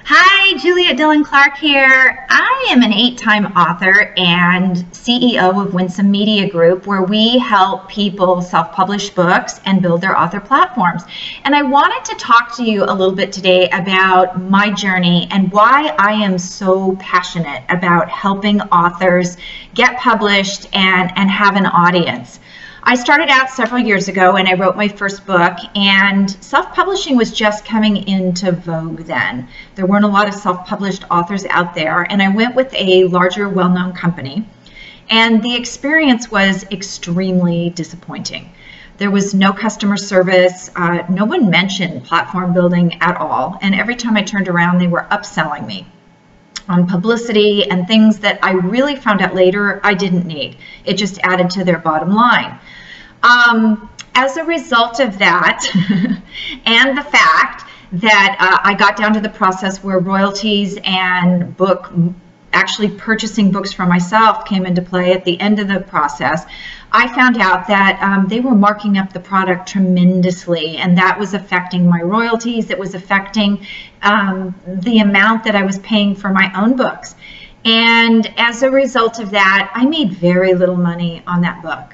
Hi, Juliet Dillon Clark here. I am an 8-time author and CEO of Winsome Media Group, where we help people self-publish books and build their author platforms. And I wanted to talk to you a little bit today about my journey and why I am so passionate about helping authors get published and have an audience. I started out several years ago and I wrote my first book, and self-publishing was just coming into vogue then. There weren't a lot of self-published authors out there, and I went with a larger, well-known company, and the experience was extremely disappointing. There was no customer service, no one mentioned platform building at all, and every time I turned around they were upselling me on publicity and things that I really found out later I didn't need. It just added to their bottom line. As a result of that, and the fact that I got down to the process where royalties and actually purchasing books for myself came into play at the end of the process, I found out that they were marking up the product tremendously, and that was affecting my royalties. It was affecting the amount that I was paying for my own books. And as a result of that, I made very little money on that book.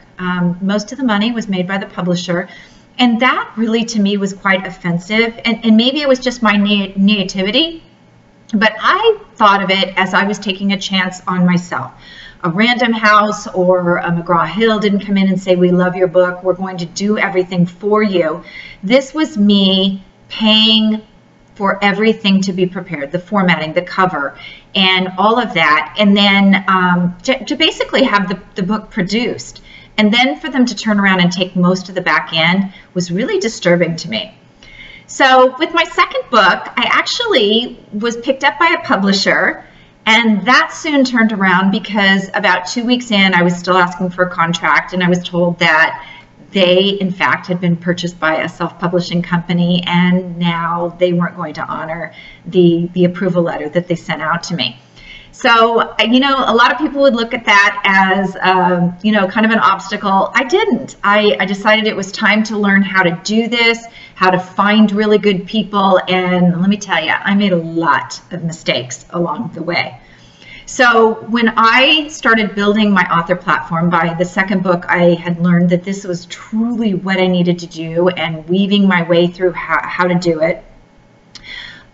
Most of the money was made by the publisher, and that really to me was quite offensive. And maybe it was just my naivety, but I thought of it as I was taking a chance on myself. A Random House or a McGraw-Hill didn't come in and say, "We love your book, we're going to do everything for you." This was me paying for everything to be prepared, the formatting, the cover, and all of that, and then to basically have the book produced. And then for them to turn around and take most of the back end was really disturbing to me. So with my second book, I actually was picked up by a publisher, and that soon turned around because about 2 weeks in, I was still asking for a contract, and I was told that they, in fact, had been purchased by a self-publishing company, and now they weren't going to honor the approval letter that they sent out to me. So, you know, a lot of people would look at that as, you know, kind of an obstacle. I didn't. I decided it was time to learn how to do this, how to find really good people, and let me tell you, I made a lot of mistakes along the way. So when I started building my author platform, by the second book, I had learned that this was truly what I needed to do and weaving my way through how to do it.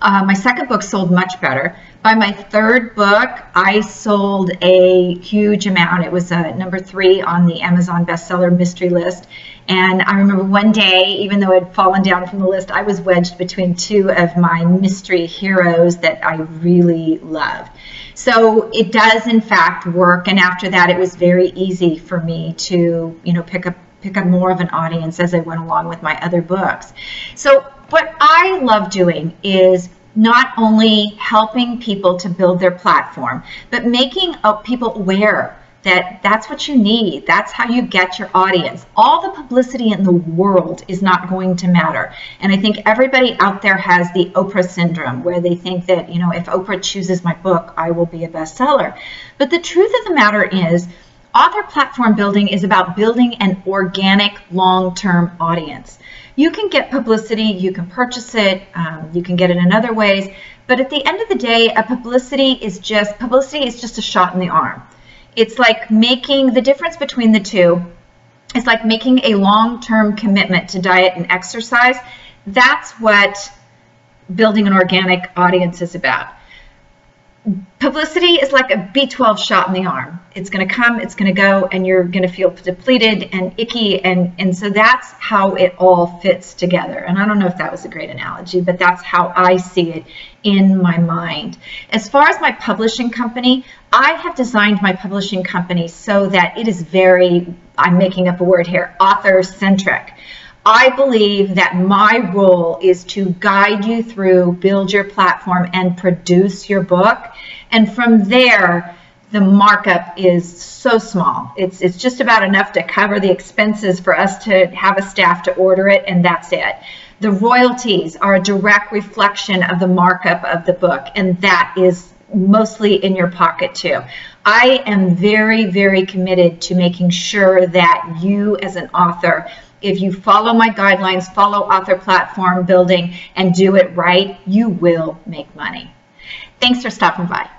My second book sold much better. By my third book, I sold a huge amount. It was number 3 on the Amazon bestseller mystery list. And I remember one day, even though I'd fallen down from the list, I was wedged between 2 of my mystery heroes that I really loved. So it does, in fact, work. And after that, it was very easy for me to, you know, pick up more of an audience as I went along with my other books. So what I love doing is not only helping people to build their platform, but making people aware that that's what you need. That's how you get your audience. All the publicity in the world is not going to matter. And I think everybody out there has the Oprah syndrome, where they think that, you know, if Oprah chooses my book, I will be a bestseller. But the truth of the matter is, author platform building is about building an organic, long-term audience. You can get publicity, you can purchase it, you can get it in other ways, but at the end of the day, publicity is just a shot in the arm. It's like making the difference between the two. It's like making a long-term commitment to diet and exercise. That's what building an organic audience is about. Publicity is like a B12 shot in the arm. It's going to come, it's going to go, and you're going to feel depleted and icky, and so that's how it all fits together. And I don't know if that was a great analogy, but that's how I see it in my mind. As far as my publishing company, I have designed my publishing company so that it is very, I'm making up a word here, author-centric. I believe that my role is to guide you through, build your platform, and produce your book. And from there, the markup is so small. It's just about enough to cover the expenses for us to have a staff to order it, and that's it. The royalties are a direct reflection of the markup of the book, and that is mostly in your pocket too. I am very, very committed to making sure that you as an author, if you follow my guidelines, follow author platform building, and do it right, you will make money. Thanks for stopping by.